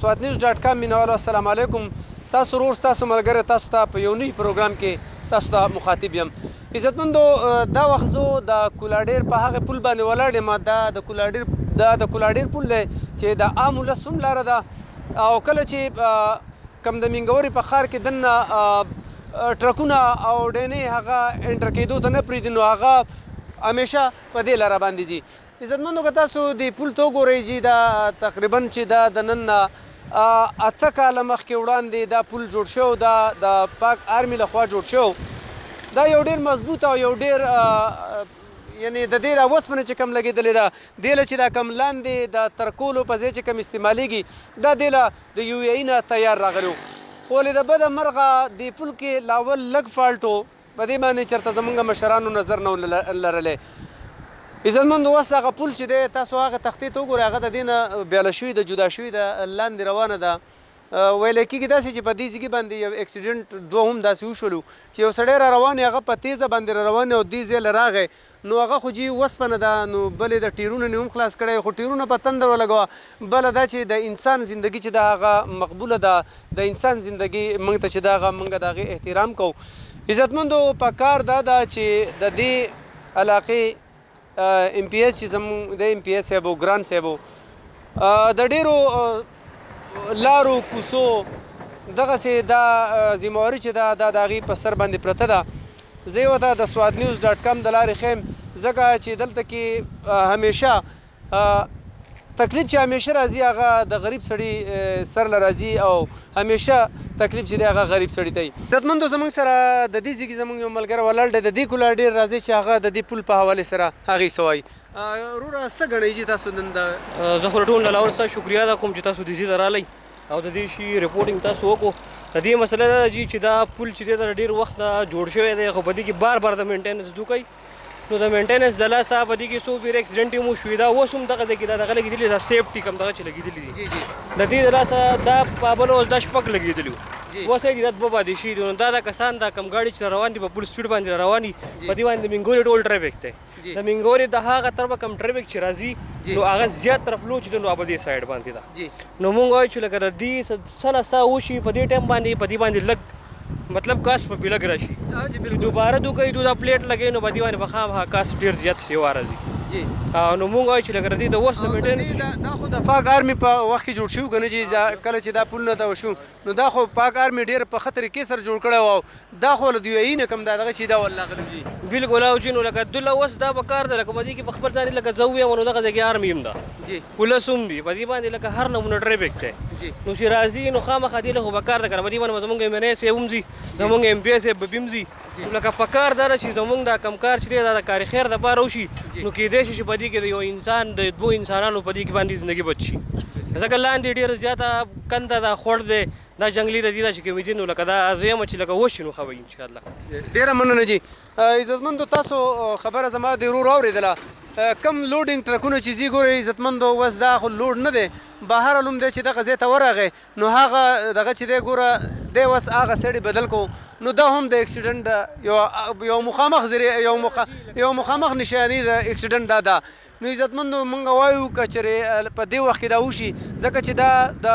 سوات نیوز ډاټ کام مینوالو السلام علیکم. ستاسو ورور ستاسو ملګری تاسو ته په یو نوي پروګرام کې تاسو ته مخاطب یم. عزتمندو دا وخت زه د کولاډیر په هغې پل باندې ولاړ یم. دا د کولاډیر پل دی چې د عام ولس هم لاره ده او کله چې کم د مینګورې په ښار کې دننه ټرکونه او ډینې هغه انټر کېدو ته نه پرېږدي نو هغه همیشه په دې لاره باندې ځي. عزتمندو که تاسو د پل ته وګورئ چې دا تقریبا چې دا د نن نه 8 کاله مخکې وړاندې دا پل جوړ شوی دا د پاک آرمي لخوا جوړ شوی. دا یو ډېر مضبوط او یو ډېر یعنې د دې دا اوسپنه چې کم لګېدلې ده دې له چې دا کم لاندې د ترکولو په ځای چې کم استعمالیږي دا دې له د یو ای نه تیار راغلی و. خو ولې د بده مرغه دې پل کې لاول لږ فالټ و په دې باندې چېرته زموږ مشرانو نظر نه لرلی. عزتمندو اوس هغه پل چې دی تاسو هغه تختې ته وګورئ هغه د دې نه بیاله شوي ده جدا شوي ده لاندې روانه ده. ویلی کېږي داسې چې په دې ځګي باندې یو اکسیډنټ دوه هم داسې وشولو چې یو سړی را روان هغه په تیزه باندې را روان او دې ځای له راغی نو هغه خو جي اوسپنه ده نو بلې د ټیرونه نه هم خلاص کړی خو ټیرونه په تندر ولګوه. بله دا چې د انسان زندګي چې ده هغه مقبوله ده د انسان زندګي موږ ته چې ده هغه موږ د هغې احترام کوو. عزتمندو په کار دا ده چې د دې علاقې ام پی ایس چې زموږ د ام پی ایس صاحب و ګران صاحب و د ډېرو لارو کوڅو دغسې دا ذمهواري چې ده دا د هغې په سر باندې پرته ده. زه یې ورته د سوات نیوز ډاټ کام د لارې ښیم ځکه چې دلته کې همیشه تکلیف چې همیشه راځي هغه د غریب سړي سر له راځي او همیشه تکلیف چې دی هغه غریب سړي ته وي. عزتمندو زموږ سره د دې ځګي زموږ یو ملګری ولاړ دی د دې کولاډیر راځي چې هغه د دې پل په حوالې سره هغې څه وایي. وروره څه ګڼئ چې تاسو نن زه خو ټول لاول ستا شکریا ده کوم چې تاسو دې ځای ته راغلی او د دې شي رپورټینګ تاسو وکړو. د دې مسله ده چې دا پل چې دی دا ډېر وخت جوړ شوی دی خو په دې کې بار د مینټیننس دو کوي نو د مینټیننس د لاسه په دې کې څو بیر اکسیډنټ هم وشوي دا اوس هم دغه ځای کې دا دغه لګېدلي دا سیفټي کوم دغه چې لګېدلي دي د دې د لاسه دا پابل اوس دا شپږ لګېدلي وو اوس یې دا دوه پاتې شي نو دا کسان دا کم ګاډي چې روان دي په پل سپیډ باندې روان دي په دې باندې د مینګورې ټول ټرافیک دی د مینګورې د هغه طرفه کم ټرافیک چې راځي نو هغه زیات طرف لو چې دی نو په دې سایډ باندې ده نو مونږ وایو چې لکه د دې څه نه څه وشي په دې ټایم باندې په دې باندې لږ مطلب کاست په لږ راشي دوباره دو کوي دا پلیټ لګوي نو په دې باندې به خامخا کاست ډېر زیات شي راځي. نو مونږ وایو چې لکه د دې د اوس د مینټیننس دا خو د پاک آرمي په وخت کې جوړ شوي که نه چې کله چې دا پلونه ته وشو نو دا خو پاک آرمي ډېر په ښه طریقې سره جوړ کړی و دا خو له دوی نه کم دا دغه چې دا ولغلی جي بالکل او جي نو لکه دله اوس دا په کار ده لکه په دې کې په خپل ځان لکه زه ووایم نو دغه ځای کې آرمي هم ده پولیس هم دي په دې باندې لکه هر نمونه ټرافیک دی نو چې راځي نو خامخا دې له خو به کار ده که نه په دې باندې زمونږ ایم ان اے صاحب هم ځي زمونږ ام پی ایس صاحب به هم ځي لکه په کار دا ده چې زمونږ دا کم کار چې دی دا د کار خیر دپاره وشي نو کیدای شي چې په دې کې د یو انسان د دوه انسانانو په دې کې باندې زندګي بچ شي ځکه لاندې ډېره زیاته کنده ده خوړ دی دا جنګلي د دې ده چې کومې دي نو لکه دا زه یم چې لکه وشي نو ښه به انشاءالله. ډېره مننه جي. عزتمندو تاسو خبره زما د ورور اورېدله کم لوډینګ ټرکونه چې ځي ګورئ عزتمندو اوس دا خو لوډ نه دی بهر علوم دی چې دغه ځای ته ورغی نو هغه دغه چې دی ګوره دی اوس هغه سړي بدل کو نو دا هم د اکسیډنټ یو مخامخ یو مخامخ نشاني د اکسیډنټ دا ده. نو عزتمندو موږ وایو که چېرې په دې وخت کې دا وشي ځکه چې دا د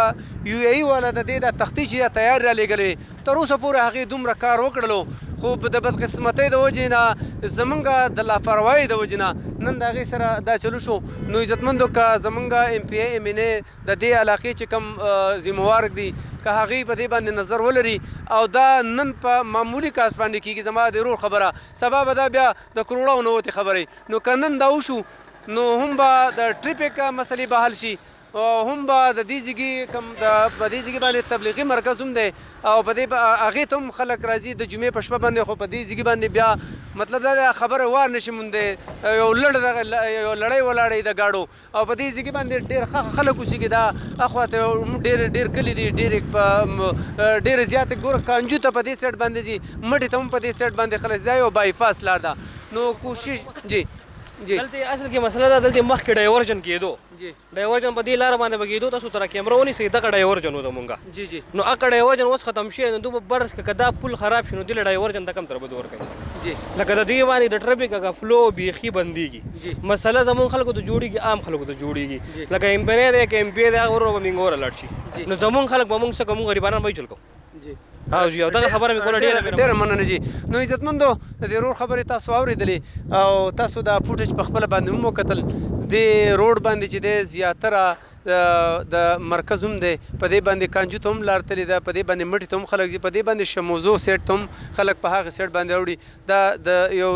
یو ای والا د دې د تختې چې دا تیار رالېږلې تر اوسه پورې هغې دومره کار وکړلو خو د بدقسمتۍ د وجې نه زمونږ د لاپروایۍ د وجې نه نن د هغې سره دا چلو شو. نو عزتمندو که زمونږ ام پی ای ایم ان اے د دې علاقې چې کوم ذمهوار دي که هغې په دې باندې نظر ولري او دا نن په معمولي کاس باندې کېږي زما د ورور خبره سبا به دا بیا د کروړو نوتې خبرې نو که نن دا وشو نو هم به د ټریفیک مسلې به حل شي هم به د دې ځګي کوم په دې ځګي باندې تبلیغي مرکز هم دی او په دې هغې ته هم خلک راځي د جمعې په شپه باندې خو په دې ځګي باندې بیا مطلب دا خبره وار نشي موندی یو لړۍ ولاړی د ګاډو او په دې ځګي باندې ډېر ښه خلک اوسېږي دا اخواته ډېر کلي دي ډېر زیاتې ګوره کانجو ته په دې سایډ باندې ځي مټې ته هم په دې سایډ باندې خلک دا یو بایپاس لار ده نو کوشش جي دلته اصل کې مسله ده دلته مخکې ډایورجن کېدو ډایورجن په دې لاره باندې به کېدو تاسو تر کیمرا ونیسئ دغه ډایورجن و زمونږ نو هغه ډایورجن اوس ختم شي نو دوی به برس که دا پل خراب شي نو دله ډایورجن ته کم تر بده ورکوي لکه د دې باندې د ټرافیک هغه فلو بیخي بندېږي مسله زمونږ خلکو ته جوړېږي عام خلکو ته جوړېږي لکه ایم پی نه دی که ایم پی دی هغه ورو به مینګ لاړ شي نو زمونږ خلک به مونږ څه کوو مونږ غریبانان به یې چل کوو او جی او دغه خبره مې کوله ډېره مننه جي نو عزتمندو د دې روډ خبرې تاسو اورېدلې او تاسو دا فوټیج په خپله باندې هم وکتل دې روډ باندې چې دی زیاتره د مرکز هم دی په دې باندې کانجو ته هم لار تللې ده په دې باندې مټې ته هم خلک ځي په دې باندې شموزو سیټ ته هم خلک په هغه سیټ باندې اوړي دا د یو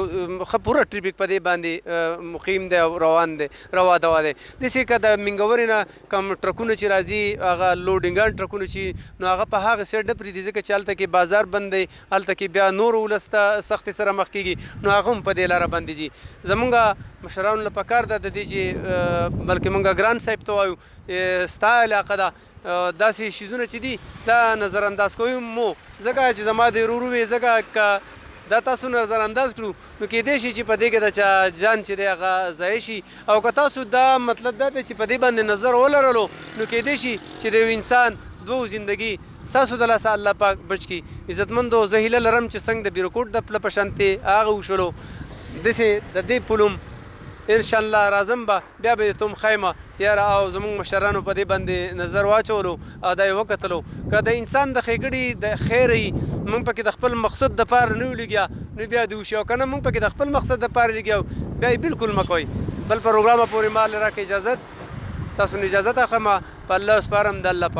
ښه پوره ټریفیک په دې باندې مقیم دی او روان دی روا دوا دی داسې که د منګورې نه کم ټرکونه چې راځي هغه لوډینګان ټرکونه چې نو هغه په هغه سیټ نه پرېږدي ځکه چې هلته کې بازار بند دی هلته کې بیا نور ولس ته سختۍ سره مخ کېږي نو هغه هم په دې لاره باندې ځي زمونږ مشرانو له پکار ده د دې چې بلکې مونږ ګران صاحب ته وایو ستا علاقه ده داسې شیزونه چې دي دا نظر انداز کوي مو ځکه چې زما د ورورو وي ځکه که دا تاسو نظر انداز کړو نو کېدای شي چې په دې کې د چا جان چې دی هغه ضایع شي او که تاسو دا مطلب دا دی چې په دې باندې نظر ولرلو نو کېدای شي چې د یو انسان دوه زندگی ستاسو د لاسه الله پاک بچ کړي عزتمندو زه هیله لرم چې څنګه د بیروکوټ د پله په شانتې هغه وشولو داسې د دې پلوم انشاءالله راځم به بیا به تم خیمه چې یاره او زموږ مشرانو په دې باندې نظر واچولو او دا یې وکتلو که د انسان د ښېګړې د خیر وي موږ پکې د خپل مقصد دپاره نه یو لګیا نو بیا دې وشي او که نه موږ پکې د خپل مقصد دپاره لګیا بیا یې بالکل مه کوئ بل پروګرامه پورې ما له راکړه اجازت تاسو نه اجازت اخلم په الله سپارم د الله په